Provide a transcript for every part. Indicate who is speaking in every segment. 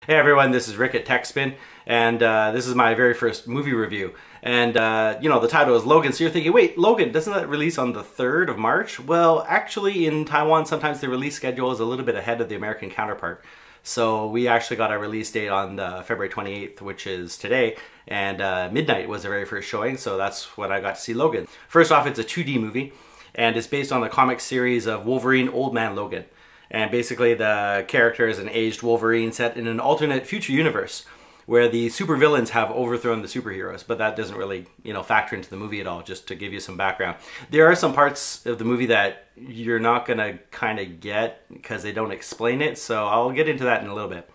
Speaker 1: Hey everyone, this is Rick at Techspin, and this is my very first movie review. And you know, the title is Logan, so you're thinking, wait, Logan, doesn't that release on the 3rd of March? Well, actually in Taiwan, sometimes the release schedule is a little bit ahead of the American counterpart. So we actually got a release date on February 28th, which is today, and midnight was the very first showing, so that's when I got to see Logan. First off, it's a 2D movie, and it's based on the comic series of Wolverine Old Man Logan. And basically the character is an aged Wolverine set in an alternate future universe where the supervillains have overthrown the superheroes, but that doesn't really, you know, factor into the movie at all, just to give you some background. There are some parts of the movie that you're not gonna kind of get because they don't explain it, so I'll get into that in a little bit.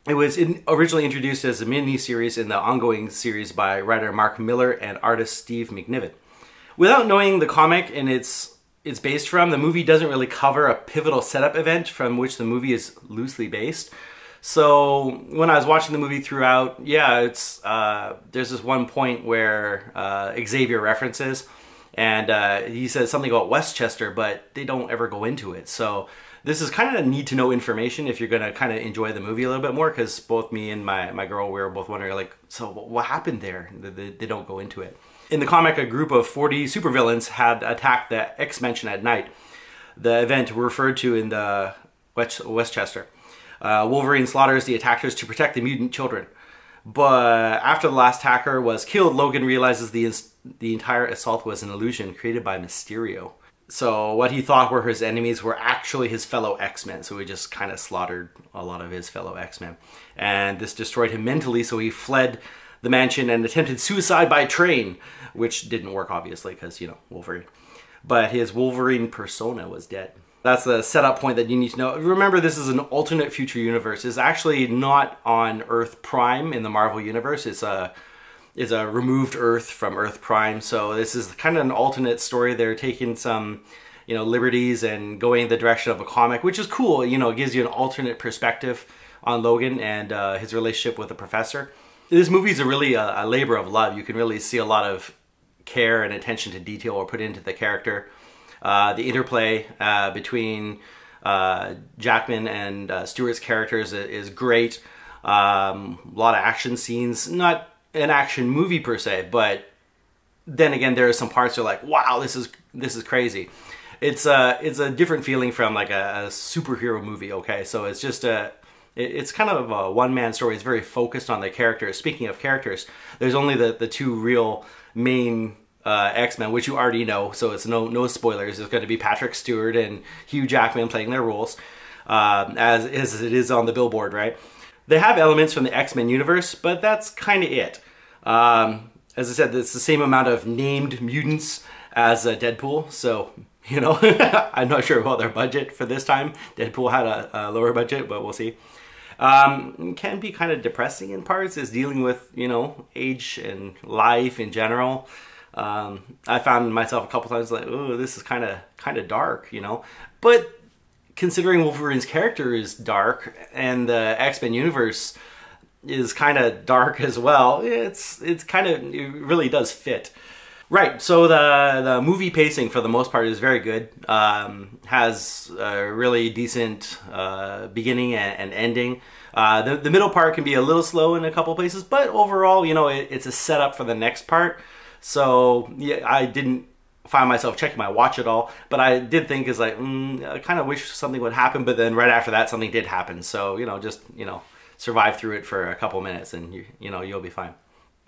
Speaker 1: It was originally introduced as a mini-series in the ongoing series by writer Mark Miller and artist Steve McNiven. Without knowing the comic and it's based from, the movie doesn't really cover a pivotal setup event from which the movie is loosely based. So when I was watching the movie throughout, yeah, there's this one point where Xavier references, and he says something about Westchester, but they don't ever go into it. So this is kind of need-to-know information if you're going to kind of enjoy the movie a little bit more, because both me and my girl, we were both wondering, like, so what happened there? They don't go into it. In the comic, a group of 40 supervillains had attacked the X-Mansion at night. The event referred to in the Westchester. Wolverine slaughters the attackers to protect the mutant children. But after the last attacker was killed, Logan realizes the entire assault was an illusion created by Mysterio. So what he thought were his enemies were actually his fellow X-Men. So he just kind of slaughtered a lot of his fellow X-Men. And this destroyed him mentally, so he fled the mansion and attempted suicide by train, which didn't work, obviously, because, you know, Wolverine. But his Wolverine persona was dead. That's the setup point that you need to know. Remember, this is an alternate future universe. It's actually not on Earth Prime in the Marvel Universe. It's a removed Earth from Earth Prime. So this is kind of an alternate story. They're taking some, you know, liberties and going in the direction of a comic, which is cool. You know, it gives you an alternate perspective on Logan and his relationship with the Professor. This movie is really a labor of love. You can really see a lot of care and attention to detail are put into the character. The interplay between Jackman and Stewart's characters is great. A lot of action scenes. Not an action movie per se, but then again, there are some parts that are like, wow, this is crazy. It's a different feeling from like a superhero movie. Okay, so it's just it's kind of a one-man story. It's very focused on the characters. Speaking of characters, there's only the two real main X-Men, which you already know, so it's no spoilers. It's going to be Patrick Stewart and Hugh Jackman playing their roles, as it is on the billboard, right? They have elements from the X-Men universe, but that's kind of it. As I said, it's the same amount of named mutants as Deadpool, so, you know, I'm not sure about their budget for this time. Deadpool had a lower budget, but we'll see. It can be kind of depressing in parts, is dealing with, you know, age and life in general. I found myself a couple times like, oh, this is kind of dark, you know. But considering Wolverine's character is dark and the X-Men universe is kind of dark as well, it really does fit. Right, so the movie pacing for the most part is very good. Has a really decent beginning and ending. The middle part can be a little slow in a couple places, but overall, you know, it's a setup for the next part. So yeah, I didn't find myself checking my watch at all, but I did think is like, I kind of wish something would happen, but then right after that, something did happen. So, you know, just, you know, survive through it for a couple minutes and you know, you'll be fine.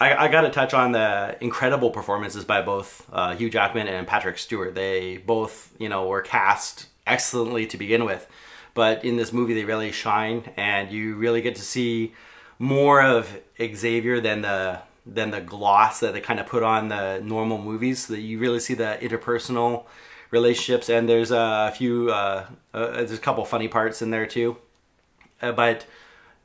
Speaker 1: I got to touch on the incredible performances by both Hugh Jackman and Patrick Stewart. They both, you know, were cast excellently to begin with, but in this movie they really shine, and you really get to see more of Xavier than the gloss that they kind of put on the normal movies. So that you really see the interpersonal relationships, and there's a few, there's a couple funny parts in there too, but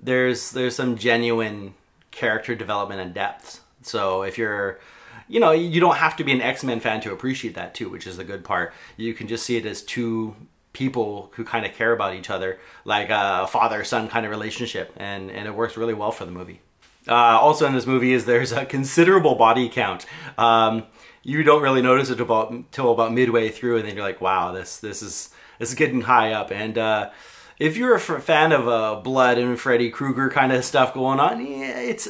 Speaker 1: there's some genuine character development and depth. So if you're, you know, you don't have to be an X-Men fan to appreciate that too, which is the good part. You can just see it as two people who kind of care about each other, like a father-son kind of relationship, and it works really well for the movie. Also in this movie there's a considerable body count. You don't really notice it till about midway through, and then you're like, wow, this is getting high up. And If you're a fan of blood and Freddy Krueger kind of stuff going on, yeah, it's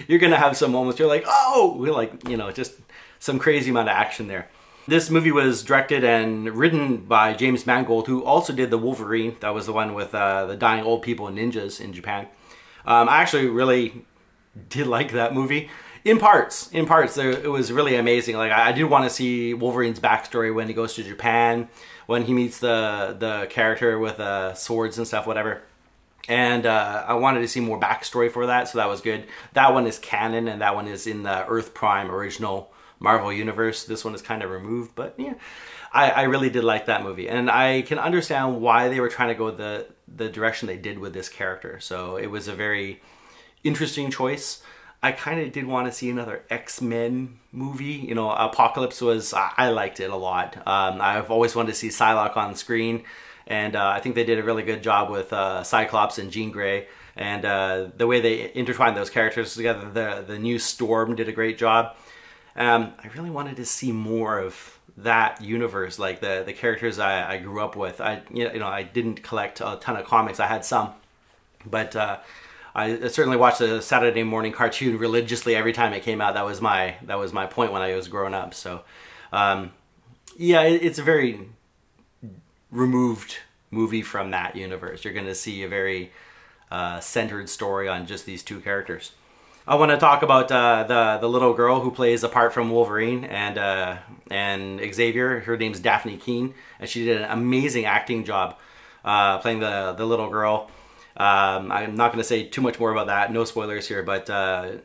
Speaker 1: you're gonna have some moments you're like, oh, we're like, you know, just some crazy amount of action there. This movie was directed and written by James Mangold, who also did the Wolverine. That was the one with the dying old people and ninjas in Japan. I actually really did like that movie. In parts, it was really amazing. Like, I did want to see Wolverine's backstory when he goes to Japan, when he meets the character with swords and stuff, whatever. And I wanted to see more backstory for that, so that was good. That one is canon, and that one is in the Earth Prime original Marvel Universe. This one is kind of removed, but yeah, I really did like that movie. And I can understand why they were trying to go the direction they did with this character. So it was a very interesting choice. I kind of did want to see another X-Men movie. You know, Apocalypse was, I liked it a lot. I've always wanted to see Psylocke on screen, and I think they did a really good job with Cyclops and Jean Grey, and the way they intertwined those characters together. The new Storm did a great job. I really wanted to see more of that universe, like the characters I grew up with. You know, I didn't collect a ton of comics. I had some, but I certainly watched the Saturday morning cartoon religiously every time it came out. That was my point when I was growing up. So, yeah, it's a very removed movie from that universe. You're going to see a very centered story on just these two characters. I want to talk about the little girl who plays apart from Wolverine and Xavier. Her name's Daphne Keane, and she did an amazing acting job playing the little girl. I'm not going to say too much more about that. No spoilers here, but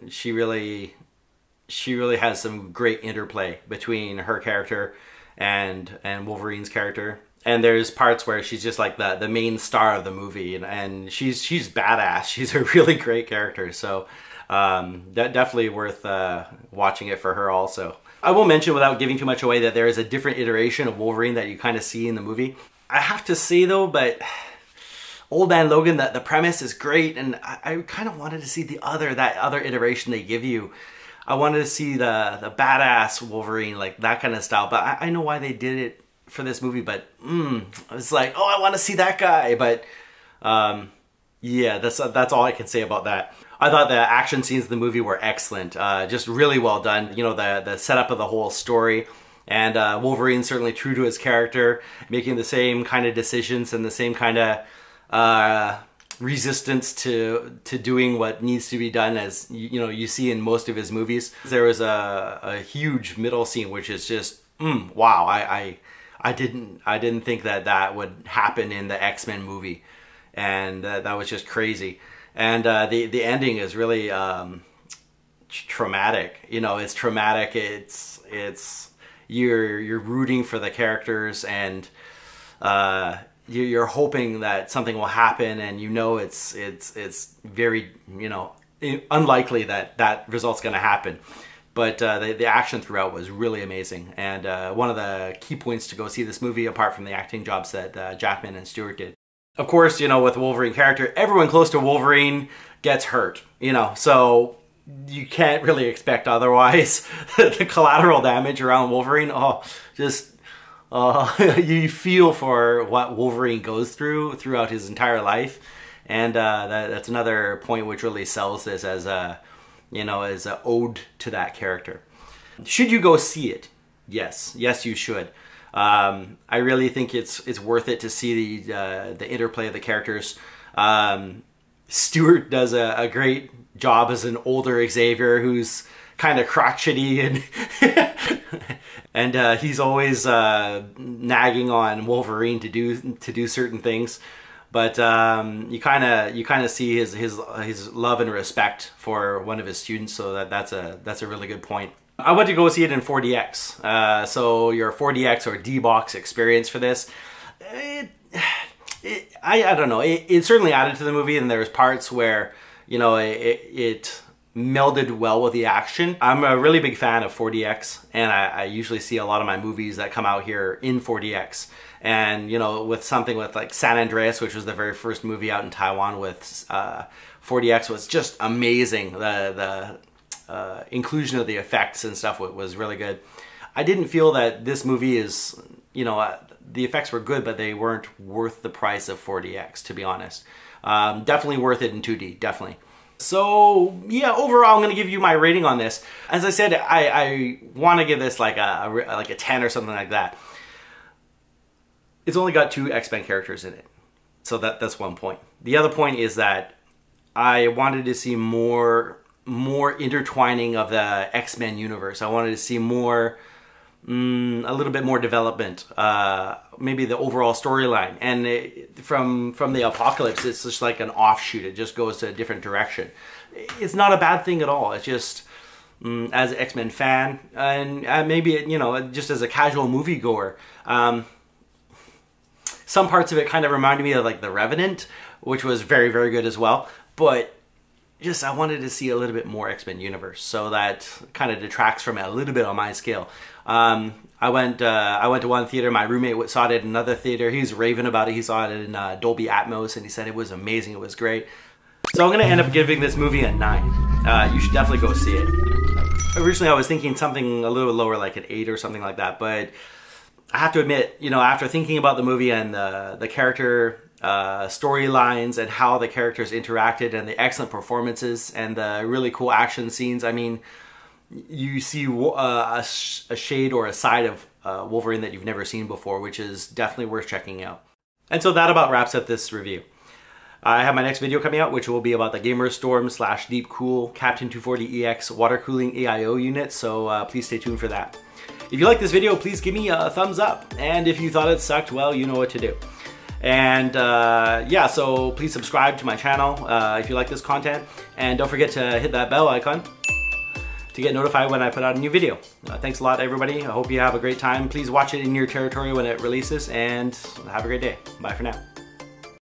Speaker 1: she really has some great interplay between her character and Wolverine's character. And there's parts where she's just like the main star of the movie, and she's badass. She's a really great character. So definitely worth watching it for her also. I will mention, without giving too much away, that there is a different iteration of Wolverine that you kind of see in the movie. I have to say though, but Old Man Logan, the premise is great, and I kind of wanted to see that other iteration they give you. I wanted to see the badass Wolverine, like that kind of style. But I know why they did it for this movie, but it's like, oh, I want to see that guy. But yeah, that's all I can say about that. I thought the action scenes in the movie were excellent, just really well done. You know, the setup of the whole story. And Wolverine certainly true to his character, making the same kind of decisions and the same kind of resistance to doing what needs to be done, as you know, you see in most of his movies. There was a huge middle scene which is just wow. I didn't think that would happen in the X-Men movie, and that was just crazy. And the ending is really traumatic. You know, it's traumatic. It's you're rooting for the characters, and you're hoping that something will happen, and you know it's very, you know, unlikely that result's going to happen. But the action throughout was really amazing, and one of the key points to go see this movie, apart from the acting jobs that Jackman and Stewart did. Of course, you know, with the Wolverine character, everyone close to Wolverine gets hurt, you know, so you can't really expect otherwise. The collateral damage around Wolverine, just you feel for what Wolverine goes throughout his entire life, and that's another point which really sells this as a, you know, as an ode to that character. Should you go see it? Yes, you should. I really think it's worth it to see the interplay of the characters. Stewart does a great job as an older Xavier who's kind of crotchety, and he's always nagging on Wolverine to do certain things. But you kind of see his love and respect for one of his students, so that's a really good point. I went to go see it in 4DX, so your 4DX or D-Box experience for this, I don't know, it certainly added to the movie, and there's parts where, you know, it melded well with the action. I'm a really big fan of 4DX, and I usually see a lot of my movies that come out here in 4DX. And, you know, with something with like San Andreas, which was the very first movie out in Taiwan with 4DX, was just amazing. The inclusion of the effects and stuff was really good. I didn't feel that this movie is, you know, the effects were good, but they weren't worth the price of 4DX, to be honest. Definitely worth it in 2D, definitely. So yeah, overall, I'm going to give you my rating on this. As I said, I want to give this like a 10 or something like that. It's only got 2 X-Men characters in it. So that's one point. The other point is that I wanted to see more intertwining of the X-Men universe. I wanted to see more, a little bit more development, maybe the overall storyline. And from the Apocalypse, it's just like an offshoot. It just goes to a different direction. It's not a bad thing at all. It's just, as an X-Men fan, and maybe, you know, just as a casual moviegoer, some parts of it kind of reminded me of like The Revenant, which was very, very good as well. But just, I wanted to see a little bit more X-Men universe, so that kind of detracts from it a little bit on my scale. I went to one theater. My roommate saw it at another theater. He was raving about it. He saw it in Dolby Atmos, and he said it was amazing. It was great. So I'm going to end up giving this movie a 9. You should definitely go see it. Originally, I was thinking something a little lower, like an 8 or something like that. But I have to admit, you know, after thinking about the movie and the character storylines and how the characters interacted and the excellent performances and the really cool action scenes, I mean, you see a shade or a side of Wolverine that you've never seen before, which is definitely worth checking out. And so that about wraps up this review. I have my next video coming out, which will be about the Gamer Storm / Deep Cool Captain 240EX water cooling AIO unit, so please stay tuned for that. If you like this video, please give me a thumbs up, and if you thought it sucked, well, you know what to do. And yeah, so please subscribe to my channel if you like this content, and don't forget to hit that bell icon to get notified when I put out a new video. Thanks a lot, everybody. I hope you have a great time. Please watch it in your territory when it releases, and have a great day. Bye for now.